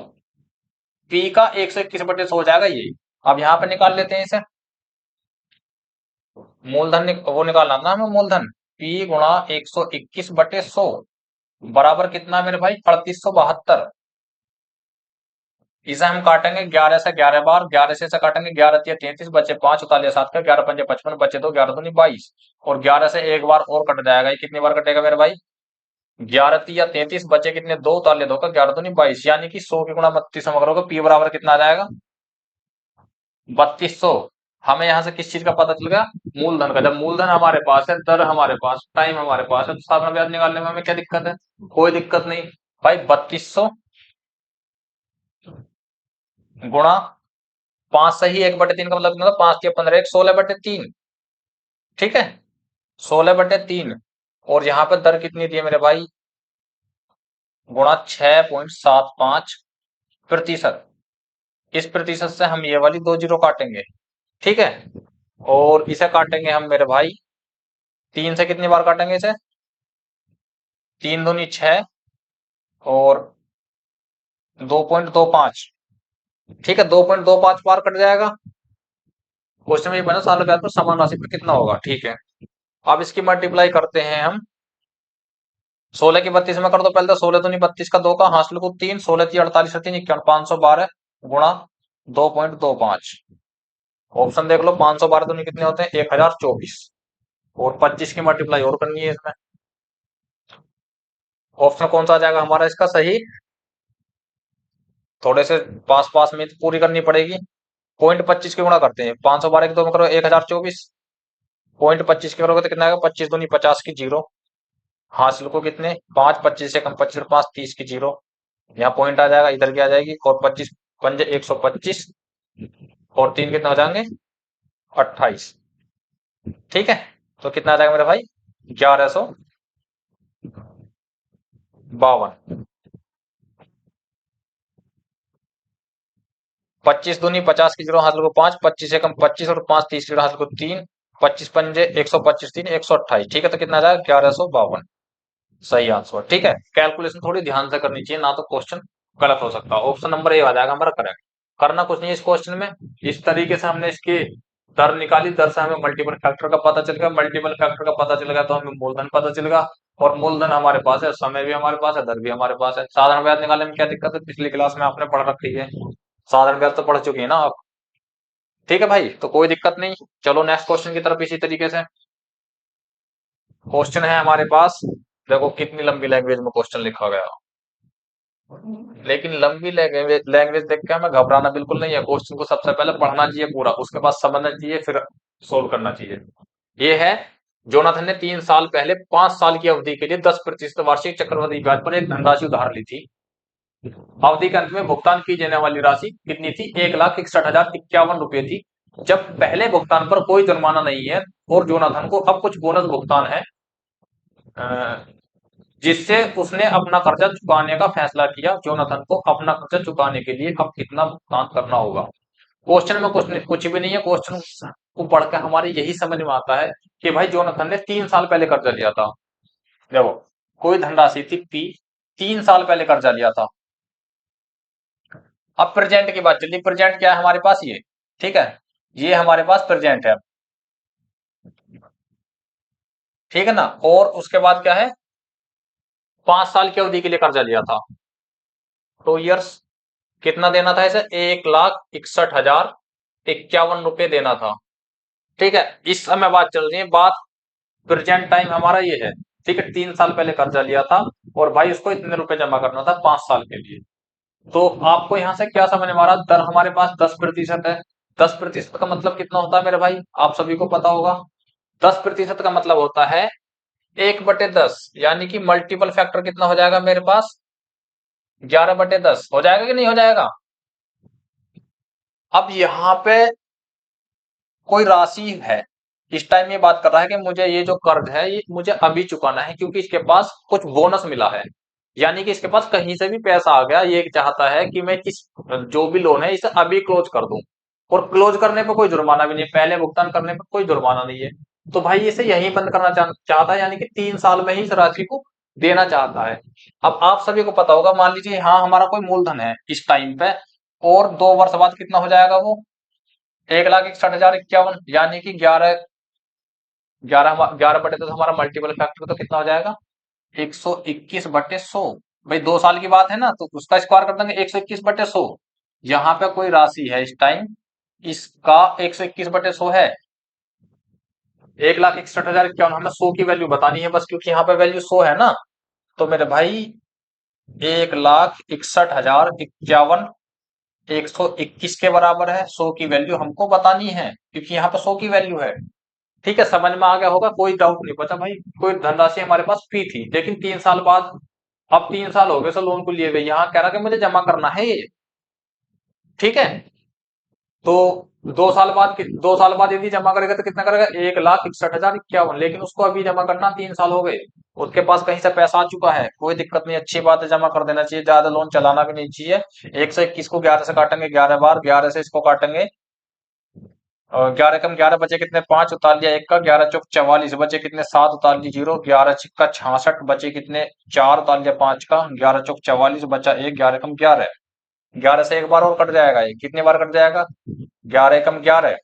पी का 121/100 हो जाएगा ये। अब यहाँ पे निकाल लेते हैं इसे, मूलधन वो निकालना ना हमें, मूलधन पी गुणा 121/100 बराबर कितना मेरे भाई 3872। इसे हम काटेंगे 11 से 11 बार, 11 से काटेंगे 11 तिया 33, बचे 5, उतारे 7 का 11 पंजे 55, बचे 2, 11 दूनी 22, और 11 से एक बार और कट जाएगा। ये कितनी बार कटेगा मेरे भाई 11 तिया 33, बचे कितने 2, उतारे 2 का 11 दूनी 22, यानी कि 100 के गुणा 32 में करोगे पी बराबर कितना आ जाएगा 3200। हमें यहाँ से किस चीज का पता चल गया, मूलधन का। जब मूलधन हमारे पास है, दर हमारे पास, टाइम हमारे पास है, तो साधारण ब्याज निकालने में हमें क्या दिक्कत है, कोई दिक्कत नहीं भाई। 3200 गुणा 5 सही 1/3 का मतलब कितना था 5 या 15 1 16/3। ठीक है 16/3, और यहाँ पे दर कितनी दी है मेरे भाई गुणा 6.75%। इस प्रतिशत से हम ये वाली 2 जीरो काटेंगे। ठीक है, और इसे काटेंगे हम मेरे भाई 3 से, कितनी बार काटेंगे इसे 3 दूनी 6, और 2.25। ठीक है 2.25 बार कट जाएगा। क्वेश्चन में ये बना साधारण ब्याज पर समान राशि पर कितना होगा। ठीक है, अब इसकी मल्टीप्लाई करते हैं हम 16 की 32 में कर दो पहले तो, 16 दूनी 32 का 2 का हासिल को 3, 16 ती 48 3 51, 512 गुणा 2.25। ऑप्शन देख लो 512 दूनी कितने होते हैं 1024, और 25 की मल्टीप्लाई और करनी है इसमें। ऑप्शन कौन सा आ जाएगा हमारा इसका सही, थोड़े से पास पास में पूरी करनी पड़ेगी। 0.25 के गुणा करते हैं, 512 के 2 में करो 1024, 0.25 के करोगे तो कितना आएगा 25 दूनी 50 की जीरो, हासिल को कितने 5, 25 से कम 25 और 5 30 की जीरो। यहाँ पॉइंट आ जाएगा, इधर की आ जाएगी, और 25 पंजे 125, और 3 कितना हो जाएंगे 28। ठीक है, तो कितना आ जाएगा मेरे भाई 1152। 25 दूनी 50 की जीरो हासिल को 5, 25 से कम 25 और 5 30 की जीरो हासिल को 3, 25 पंजे 125, 3 128। ठीक है, तो कितना आ जाएगा 1152। सही आंसर। ठीक है, कैलकुलेशन थोड़ी ध्यान से करनी चाहिए, ना तो क्वेश्चन गलत हो सकता है। ऑप्शन नंबर ए आ जाएगा हमारा करेक्ट। करना कुछ नहीं है इस क्वेश्चन में, इस तरीके से हमने इसकी दर निकाली, दर से हमें मल्टीपल फैक्टर का पता चल गया, मल्टीपल फैक्टर का पता चल गया तो हमें मूलधन पता चल गया, और मूलधन हमारे पास है, समय भी हमारे पास है, दर भी हमारे पास है। साधारण ब्याज निकालने में क्या दिक्कत है, पिछली क्लास में आपने पढ़ रखी है, साधारण ब्याज तो पढ़ चुकी है ना आप। ठीक है भाई, तो कोई दिक्कत नहीं। चलो नेक्स्ट क्वेश्चन की तरफ इसी तरीके से। क्वेश्चन है हमारे पास, देखो कितनी लंबी लैंग्वेज में क्वेश्चन लिखा गया, लेकिन लंबी लैंग्वेज लैंग्वेज देख के हमें घबराना बिल्कुल नहीं है। क्वेश्चन को सबसे पहले पढ़ना चाहिए पूरा, उसके बाद समझना चाहिए, फिर सोल्व करना चाहिए। ये है, जोनाथन ने 3 साल पहले 5 साल की अवधि के लिए 10% वार्षिक चक्रवृद्धि ब्याज पर एक धनराशि उधार ली थी। अवधि के अंत में भुगतान की जाने वाली राशि कितनी थी, 1,61,051 रुपए थी। जब पहले भुगतान पर कोई जुर्माना नहीं है और जोनाथन को अब कुछ बोनस भुगतान है, जिससे उसने अपना कर्जा चुकाने का फैसला किया, जोनाथन को अपना कर्जा चुकाने के लिए अब कितना भुगतान करना होगा। क्वेश्चन में कुछ भी नहीं है, क्वेश्चन को पढ़कर हमारे यही समझ में आता है कि भाई जोनाथन ने 3 साल पहले कर्जा लिया था। देखो, कोई धनराशि थी पी, 3 साल पहले कर्जा लिया था। अब प्रेजेंट की बात चलिए, प्रेजेंट क्या है हमारे पास, ये ठीक है, ये हमारे पास प्रेजेंट है। ठीक है ना, और उसके बाद क्या है, 5 साल की अवधि के लिए कर्जा लिया था, 2 इयर्स। कितना देना था इसे, 1,61,051 रुपए देना था। ठीक है, इस समय बात चल रही है, बात प्रेजेंट टाइम हमारा ये है। ठीक है, 3 साल पहले कर्जा लिया था और भाई उसको इतने रुपए जमा करना था 5 साल के लिए। तो आपको यहां से क्या समझ में आ रहा, दर हमारे पास 10% है। 10% का मतलब कितना होता है मेरे भाई, आप सभी को पता होगा। 10% का मतलब होता है 1/10, यानी कि मल्टीपल फैक्टर कितना हो जाएगा मेरे पास, 11/10 हो जाएगा कि नहीं हो जाएगा। अब यहाँ पे कोई राशि है, इस टाइम ये बात कर रहा है कि मुझे ये जो कर्ज है ये मुझे अभी चुकाना है, क्योंकि इसके पास कुछ बोनस मिला है, यानी कि इसके पास कहीं से भी पैसा आ गया। ये चाहता है कि मैं इस जो भी लोन है इसे अभी क्लोज कर दूं, और क्लोज करने पर कोई जुर्माना भी नहीं, पहले भुगतान करने पर कोई जुर्माना नहीं है। तो भाई इसे यही बंद करना चाहता है, यानी कि 3 साल में ही इस राशि को देना चाहता है। अब आप सभी को पता होगा, मान लीजिए हाँ हमारा कोई मूलधन है इस टाइम पे, और 2 वर्ष बाद कितना हो जाएगा वो, 1,61,051, यानी कि 11/10 हमारा मल्टीपल फैक्टर तो कितना हो जाएगा, 121/100। भाई 2 साल की बात है ना, तो उसका स्क्वायर कर देंगे 121/100। यहाँ पे कोई राशि है इस टाइम, इसका 121/100 है, 1,61,051। हमें 100 की वैल्यू बतानी है बस, क्योंकि यहाँ पे वैल्यू 100 है ना। तो मेरे भाई 1,61,051 121 के बराबर है, 100 की वैल्यू हमको बतानी है, क्योंकि यहाँ पे 100 की वैल्यू है। ठीक है, समझ में आ गया होगा, कोई डाउट नहीं बचा भाई। कोई धनराशि हमारे पास पी थी, लेकिन 3 साल बाद, अब 3 साल हो गए सर लोन को लिए हुए, यहाँ कह रहा कि मुझे जमा करना है ये। ठीक है, तो 2 साल बाद यदि जमा करेगा तो कितना करेगा, 1,61,051, लेकिन उसको अभी जमा करना 3 साल हो गए, उसके पास कहीं से पैसा आ चुका है, कोई दिक्कत नहीं, अच्छी बात है, जमा कर देना चाहिए, ज्यादा लोन चलाना भी नहीं चाहिए। 121 को 11 से काटेंगे 11 बार, 11 से इसको काटेंगे, और 11 कम 11 बचे कितने, 5 उतार लिया एक का, 11 चौक 44 बचे कितने, 7 उतार ली जीरो, 11 छिक्का 66 बचे कितने, 4 उतार लिया 5 का, 11 चौक 44 बचा एक, 11 कम 11, 11 से एक बार और कट जाएगा, ये कितने बार कट जाएगा, 11 कम 11,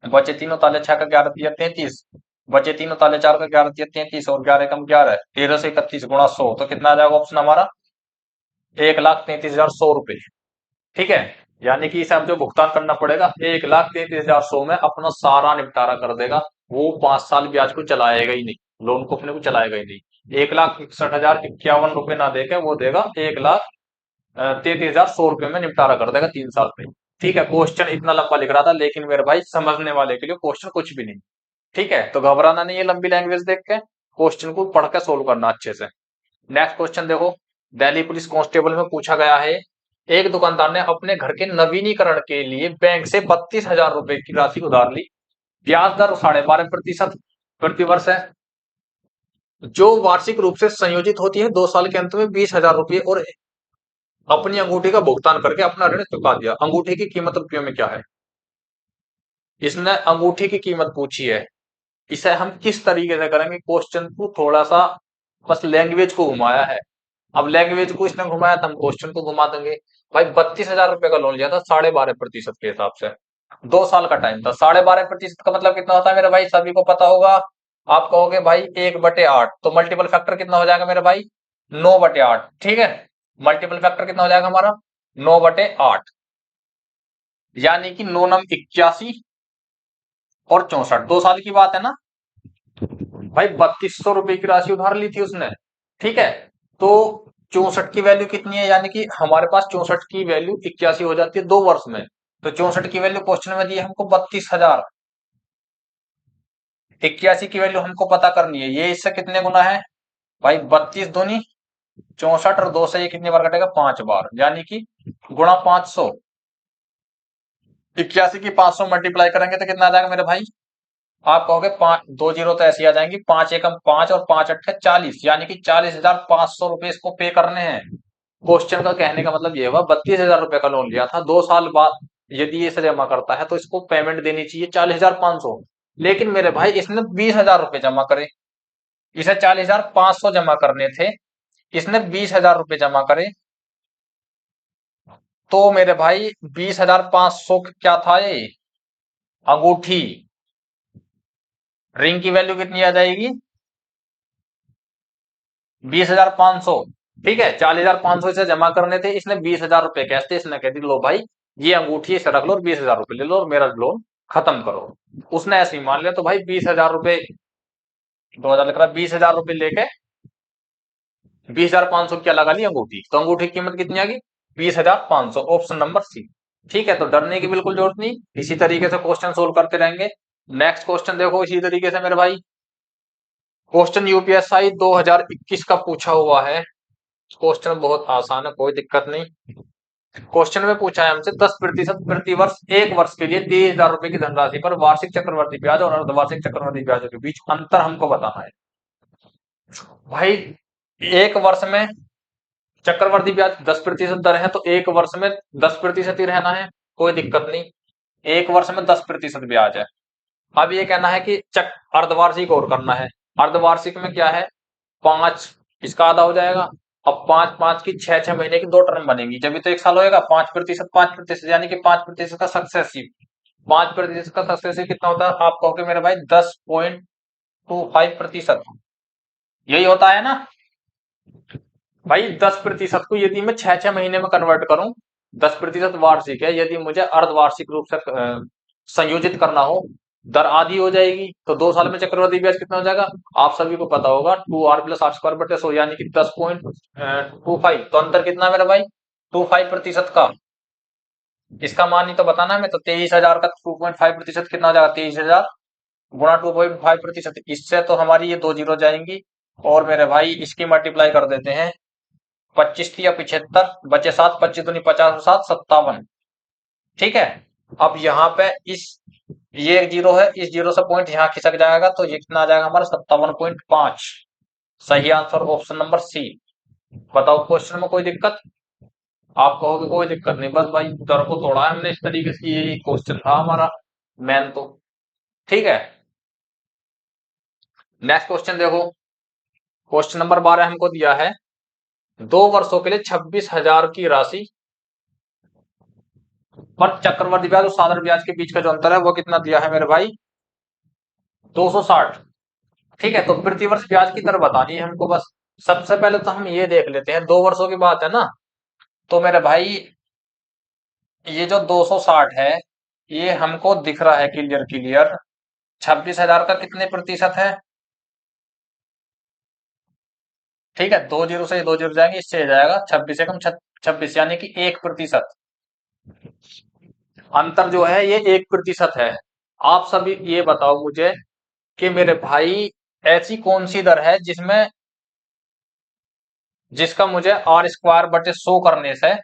बचे तीनों ताले 6 का 11 तिया 33, बचे तीनों ताले 4 का 11 तिया 33, और 11 कम 11, 13 से 31 गुणा 100, तो कितना आ जाएगा ऑप्शन हमारा, 1,33,100 रुपए। ठीक है, यानी कि इसे हम जो भुगतान करना पड़ेगा, 1,33,100 में अपना सारा निपटारा कर देगा। वो 5 साल ब्याज को चलाएगा ही नहीं, लोन को अपने को चलाएगा ही नहीं। 1,61,051 रुपए ना देके वो देगा 1,33,100 रुपए में निपटारा कर देगा 3 साल में। ठीक है, क्वेश्चन इतना लंबा लिख रहा था, लेकिन मेरे भाई समझने वाले के लिए क्वेश्चन कुछ भी नहीं। ठीक है, तो घबराना नहीं है लंबी लैंग्वेज देख के। क्वेश्चन को पढ़ के सोल्व करना अच्छे से। नेक्स्ट क्वेश्चन देखो, दिल्ली पुलिस कांस्टेबल में पूछा गया है, एक दुकानदार ने अपने घर के नवीनीकरण के लिए बैंक से 32,000 रुपए की राशि उधार ली। ब्याज दर 12.5% प्रतिवर्ष है, जो वार्षिक रूप से संयोजित होती है। 2 साल के अंत में 20,000 रुपये और अपनी अंगूठी का भुगतान करके अपना ऋण चुका दिया। अंगूठी की कीमत रुपयों में क्या है? इसने अंगूठी की कीमत पूछी है। इसे हम किस तरीके से करेंगे, क्वेश्चन को थोड़ा सा बस लैंग्वेज को घुमाया है। अब लैंग्वेज को इसने घुमाया तो हम क्वेश्चन को घुमा देंगे। भाई 32,000 रुपए का लोन लिया था 12.5% के हिसाब से, 2 साल का टाइम था। 12.5% का मतलब कितना होता है मेरे भाई, सभी को पता होगा। आप कहोगे भाई 1/8, तो मल्टीपल फैक्टर कितना हो जाएगा मेरे भाई, 9/8। ठीक है, मल्टीपल फैक्टर कितना हो जाएगा हमारा, 9/8, यानी कि 9 नम 81 और 64, 2 साल की बात है ना भाई। 3200 रुपए की राशि उधार ली थी उसने। ठीक है, तो 64 की वैल्यू कितनी है, यानी कि हमारे पास 64 की वैल्यू 81 हो जाती है 2 वर्ष में। तो 64 की वैल्यू क्वेश्चन में दी है हमको 32,000। 81 की वैल्यू हमको पता करनी है, ये इससे कितने गुना है भाई, 32 दूनी 64 और 2 से ये कितनी बार कटेगा, 5 बार, यानी कि गुणा 500। 81 की 500 मल्टीप्लाई करेंगे तो कितना आ जाएगा मेरे भाई, आप कहोगे 5 2 जीरो तो ऐसी आ जाएंगी, 5 एकम 5 और 5 अट्ठे 40, यानी कि 40,500 रुपए इसको पे करने हैं। क्वेश्चन का कहने का मतलब ये हुआ, 32,000 रुपए का लोन लिया था, 2 साल बाद यदि ये इसे जमा करता है तो इसको पेमेंट देनी चाहिए 40,500। लेकिन मेरे भाई इसने 20,000 रुपए जमा करे, इसे 40,500 जमा करने थे, इसने 20,000 रुपए जमा करे। तो मेरे भाई 20,500 क्या था ये, अंगूठी, रिंग की वैल्यू कितनी आ जाएगी, 20,500। ठीक है, 40,500 इसे जमा करने थे, इसने 20,000 रुपए कैश थे, इसने कह दी लो भाई ये अंगूठी इसे रख लो और 20,000 रुपए ले लो और मेरा लोन खत्म करो। उसने ऐसे ही मान लिया, तो भाई 20,000 रुपए, 2,000 लिख रहा, 20,000 रुपए लेके 20,500 क्या लगा ली अंगूठी, तो अंगूठी की कीमत कितनी आ गई, 20,500, ऑप्शन नंबर सी। ठीक है, तो डरने की बिल्कुल जरूरत नहीं, इसी तरीके से क्वेश्चन सोल्व करते रहेंगे। नेक्स्ट क्वेश्चन देखो इसी तरीके से मेरे भाई, क्वेश्चन यूपीएसआई 2021 का पूछा हुआ है। क्वेश्चन बहुत आसान है, कोई दिक्कत नहीं। क्वेश्चन में पूछा है हमसे 10% प्रति वर्ष, एक वर्ष के लिए 23,000 रुपए की धनराशि पर वार्षिक चक्रवर्ती ब्याज और अर्धवार्षिक चक्रवर्ती ब्याजों के बीच अंतर हमको बताना है। भाई एक वर्ष में चक्रवर्ती ब्याज 10% दर है, तो एक वर्ष में 10% ही रहना है, कोई दिक्कत नहीं। एक वर्ष में 10% ब्याज है। अब ये कहना है कि अर्धवार्षिक और करना है। अर्धवार्षिक में क्या है, 5, इसका आधा हो जाएगा। अब 5 5 की 6 6 महीने की 2 टर्म बनेगी, जब भी तो 1 साल होएगा। 5%, 5%, यानी कि 5% का सक्सेसिव, 5% का सक्सेसिव कितना होता है, आप कहोगे मेरे भाई 10.25%, यही होता है ना भाई। 10% को यदि मैं 6 6 महीने में कन्वर्ट करूं, 10% वार्षिक है, यदि मुझे अर्धवार्षिक रूप से संयोजित करना हो, दर आधी हो जाएगी। तो 2 साल में चक्रवृद्धि ब्याज कितना हो जाएगा, आप सभी को पता होगा, 2r+r²/100, यानी कि 10.25। तो अंतर कितना मेरा भाई, 25% का। इसका मान ही तो बताना है हमें, तो 23,000 का 2.5% कितना हो जाएगा, 23,000 गुणा 2.5%। इससे तो हमारी ये 2 जीरो जाएंगी, और मेरे भाई इसकी मल्टीप्लाई कर देते हैं, 25 या 75 बचे 7, 25 दूनी 50, 7 57। ठीक है, अब यहाँ पे ये एक जीरो है, इस जीरो से पॉइंट यहाँ खिसक जाएगा, तो ये कितना आ जाएगा हमारा 57.5। सही आंसर ऑप्शन नंबर सी। बताओ क्वेश्चन में कोई दिक्कत, आप कहोगे कोई दिक्कत नहीं, बस भाई दर को तोड़ा है हमने इस तरीके से, यही क्वेश्चन था हमारा मेन तो। ठीक है, नेक्स्ट क्वेश्चन देखो, क्वेश्चन नंबर 12 हमको दिया है, 2 वर्षों के लिए 26,000 की राशि पर चक्रवर्ती ब्याज और साधारण ब्याज के बीच का जो अंतर है वो कितना दिया है मेरे भाई, 260। ठीक है, तो प्रतिवर्ष ब्याज की दर बतानी है हमको। बस सबसे पहले तो हम ये देख लेते हैं, 2 वर्षों की बात है ना, तो मेरे भाई ये जो 260 है, ये हमको दिख रहा है क्लियर क्लियर। 26,000 का कितने प्रतिशत है, ठीक है, 2 जीरो से 2 जीरो जाएंगे, इससे जाएगा 26 एकम 26, यानी कि 1%। अंतर जो है ये 1% है। आप सभी ये बताओ मुझे कि मेरे भाई ऐसी कौन सी दर है जिसमें जिसका मुझे आर स्क्वायर बटे 100 करने से,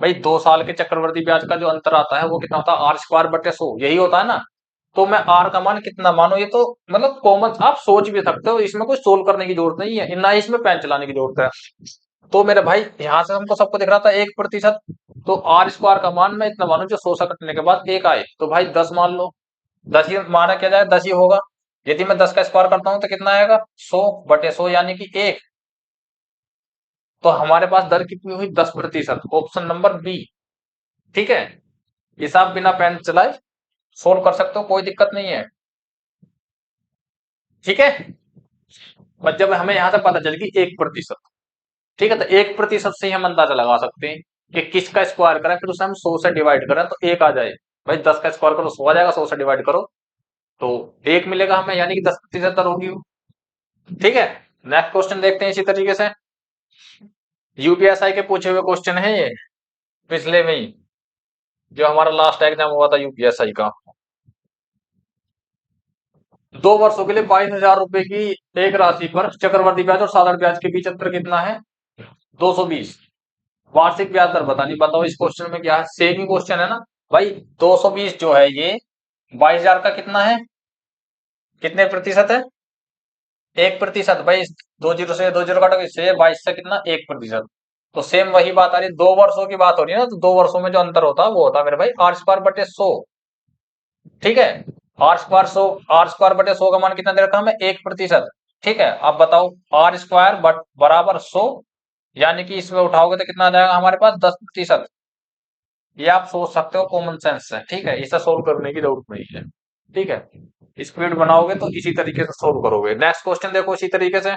भाई 2 साल के चक्रवृद्धि ब्याज का जो अंतर आता है वो कितना होता है, आर स्क्वायर बटे 100 यही होता है ना। तो मैं आर का मान कितना मानो, ये तो मतलब कॉमन आप सोच भी सकते हो, इसमें कोई सोल्व करने की जरूरत नहीं है, ना ही इसमें पेन चलाने की जरूरत है। तो मेरे भाई यहाँ से हमको सबको दिख रहा था 1%, तो आर स्क्वायर का मान मैं इतना मानू जो 100 से कटने के बाद एक आए, तो भाई 10 मान लो। 10 ही माना क्या जाए, 10 ही होगा। यदि मैं 10 का स्क्वायर करता हूँ तो कितना आएगा, 100/100 यानी कि 1। तो हमारे पास दर कितनी हुई, 10%, ऑप्शन नंबर बी। ठीक है, इसे आप बिना पेन चलाए सोल्व कर सकते हो, कोई दिक्कत नहीं है। ठीक है, बस जब हमें यहां से पता चल गई 1%, ठीक है, तो 1% से ही हम अंदाजा लगा सकते हैं कि किसका स्क्वायर करें, फिर उसे हम 100 से डिवाइड करें तो एक आ जाए। भाई 10 का स्क्वायर करो 100 आ जाएगा, 100 से डिवाइड करो तो एक मिलेगा हमें, यानी कि 10% दर होगी वो। ठीक है, नेक्स्ट क्वेश्चन देखते हैं इसी तरीके से। यूपीएसआई के पूछे हुए क्वेश्चन है ये, पिछले में ही जो हमारा लास्ट एग्जाम हुआ था यूपीएसआई का। 2 वर्षों के लिए 22,000 रुपए की एक राशि पर चक्रवर्ती ब्याज और साधारण ब्याज के बीच अंतर कितना है, 220। वार्षिक ब्याज दर बतानी, बताओ इस क्वेश्चन में क्या है, सेम ही क्वेश्चन है ना भाई। 220 जो है ये 22,000 का कितना है, कितने प्रतिशत है, 1%। भाई 20 से 20 काटोगे, इससे 22 से कितना, 1%। तो सेम वही बात आ रही है, 2 वर्षों की बात हो रही है ना, तो 2 वर्षों में जो अंतर होता है वो होता है मेरे भाई आर स्क्वायर बटे 100। ठीक है, आर स्क्वायर बटे 100 का मान कितना दे रखा है हमें, 1%। ठीक है, अब बताओ आर स्क्वायर बट बराबर 100, यानी कि इसमें उठाओगे तो कितना आ जाएगा हमारे पास, 10%। ये आप सोच सकते हो, कॉमन सेंस है। ठीक है, इसे सोल्व करने की जरूरत नहीं है। ठीक है, स्पीड बनाओगे तो इसी तरीके से सोल्व करोगे। नेक्स्ट क्वेश्चन देखो इसी तरीके से।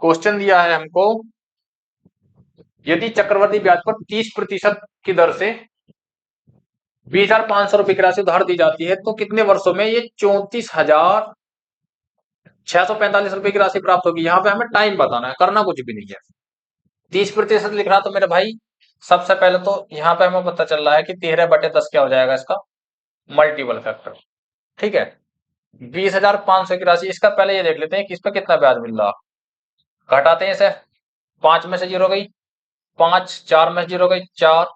क्वेश्चन दिया है हमको, यदि चक्रवृद्धि ब्याज पर 30% की दर से 20,500 रुपए की राशि उधार दी जाती है तो कितने वर्षों में ये 34,645 रुपए की राशि प्राप्त होगी। यहाँ पे हमें टाइम बताना है, करना कुछ भी नहीं है। 30% लिख रहा तो मेरे भाई सबसे पहले तो यहाँ पे हमें पता चल रहा है कि 13/10 क्या हो जाएगा इसका मल्टीपल फैक्टर। ठीक है, 20,500 की राशि, इसका पहले ये देख लेते हैं कि इस पे कितना ब्याज मिल रहा। घटाते हैं इसे, 5 में से 0 गई 5, 4 में से 0 गई 4,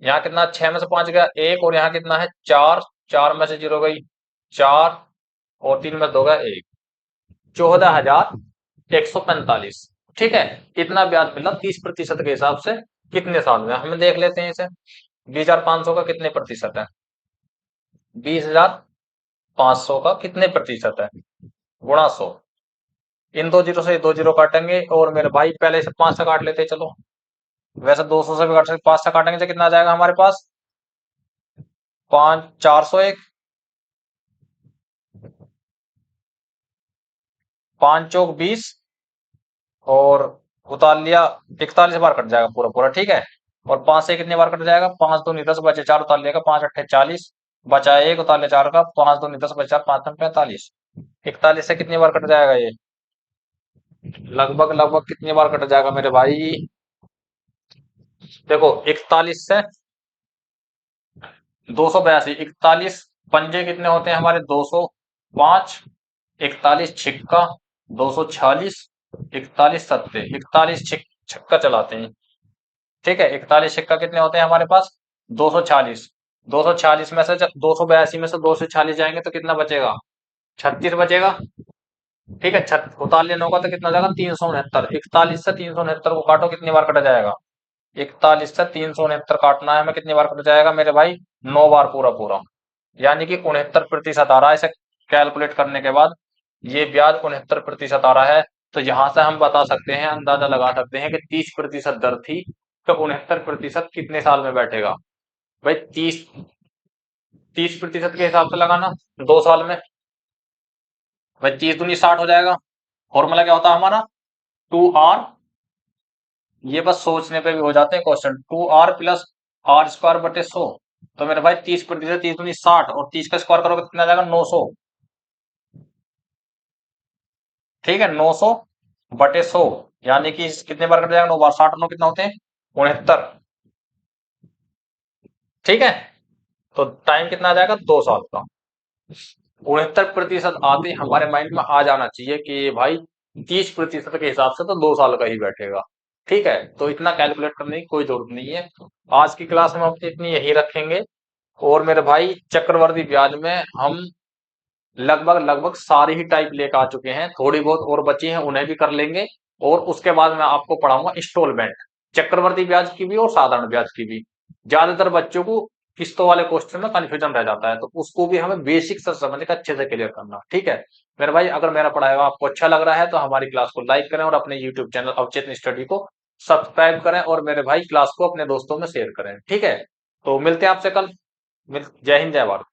यहाँ कितना 6 में से 5 गया 1, और यहाँ कितना है 4, 4 में से 0 गई 4, और 3 में से 2 गया 1, 14,145। ठीक है, इतना ब्याज मिला 30% के हिसाब से कितने साल में, हमें देख लेते हैं इसे। 20,500 का कितने प्रतिशत है, 20,500 का कितने प्रतिशत है, गुणा 100। इन दो जीरो से दो जीरो काटेंगे, और मेरे भाई पहले से 5 से काट लेते हैं, चलो। वैसे 200 से भी काट सकते, 5 से काटेंगे तो कितना आ जाएगा हमारे पास, 401, 5 चौक 20, और उतार लिया, 41 बार कट जाएगा पूरा पूरा। ठीक है, और 5 से कितनी बार कट जाएगा, 5 दूनी 10 बचे 4, उतार लिया 5 अट्ठे 40, बचा 1, उतार लिया 4 का, 5 दूनी 10 बचे 4, 5 45। 41 से कितनी बार कट जाएगा ये, लगभग लगभग कितनी बार कट जाएगा मेरे भाई, देखो 41 से 282, 41 पंजे कितने होते हैं हमारे, 205, 41 छिक्का 246, 41 सत्ते, 41 छक्का चलाते हैं। ठीक है, 41 छिक्का कितने होते हैं हमारे पास, 246। 246 में से 282 में से 246 जाएंगे तो कितना बचेगा, 36 बचेगा। ठीक है, उतार लेना होगा तो कितना जाएगा, 369। 41 से 369 को काटो, कितनी बार कटा जाएगा, 41 से 369 काटना है हमें, कितनी बार कट जाएगा मेरे भाई, 9 बार पूरा पूरा, यानी कि 69% आ रहा है इसे कैलकुलेट करने के बाद। ये ब्याज 69% आ रहा है। तो यहां से हम बता सकते हैं, अंदाजा लगा सकते हैं कि 30% दर थी, तो 69% कितने साल में बैठेगा। भाई 30% के हिसाब से लगाना, 2 साल में। भाई 30 दूनी 60 हो जाएगा। फॉर्मूला क्या होता है हमारा, 2R, ये बस सोचने पे भी हो जाते हैं question, 2R plus are square बटे 100। तो मेरे भाई 30%, 30 दूनी 60, और 30 का स्क्वायर करोगे कितना आ जाएगा, 900। ठीक है, 900/100, यानी कि कितने बार कट जाएगा, 9 बार, 60 9 कितना होते हैं, 69। ठीक है, तो टाइम कितना आ जाएगा, 2 साल का। 69% आते ही हमारे माइंड में आ जाना चाहिए कि भाई 30% के हिसाब से तो 2 साल का ही बैठेगा। ठीक है, तो इतना कैलकुलेट करने की कोई जरूरत नहीं है। आज की क्लास में हम इतनी यही रखेंगे। और मेरे भाई चक्रवर्ती ब्याज में हम लगभग लगभग सारी ही टाइप लेकर आ चुके हैं, थोड़ी बहुत और बची हैं उन्हें भी कर लेंगे। और उसके बाद मैं आपको पढ़ाऊंगा इंस्टॉलमेंट, चक्रवर्ती ब्याज की भी और साधारण ब्याज की भी। ज्यादातर बच्चों को किस्तों वाले क्वेश्चन में कंफ्यूजन रह जाता है, तो उसको भी हमें बेसिक से समझ के अच्छे से क्लियर करना। ठीक है मेरे भाई, अगर मेरा पढ़ाया हुआ आपको अच्छा लग रहा है तो हमारी क्लास को लाइक करें और अपने यूट्यूब चैनल अवचेतन स्टडी को सब्सक्राइब करें, और मेरे भाई क्लास को अपने दोस्तों में शेयर करें। ठीक है, तो मिलते हैं आपसे कल। जय हिंद जय भारत।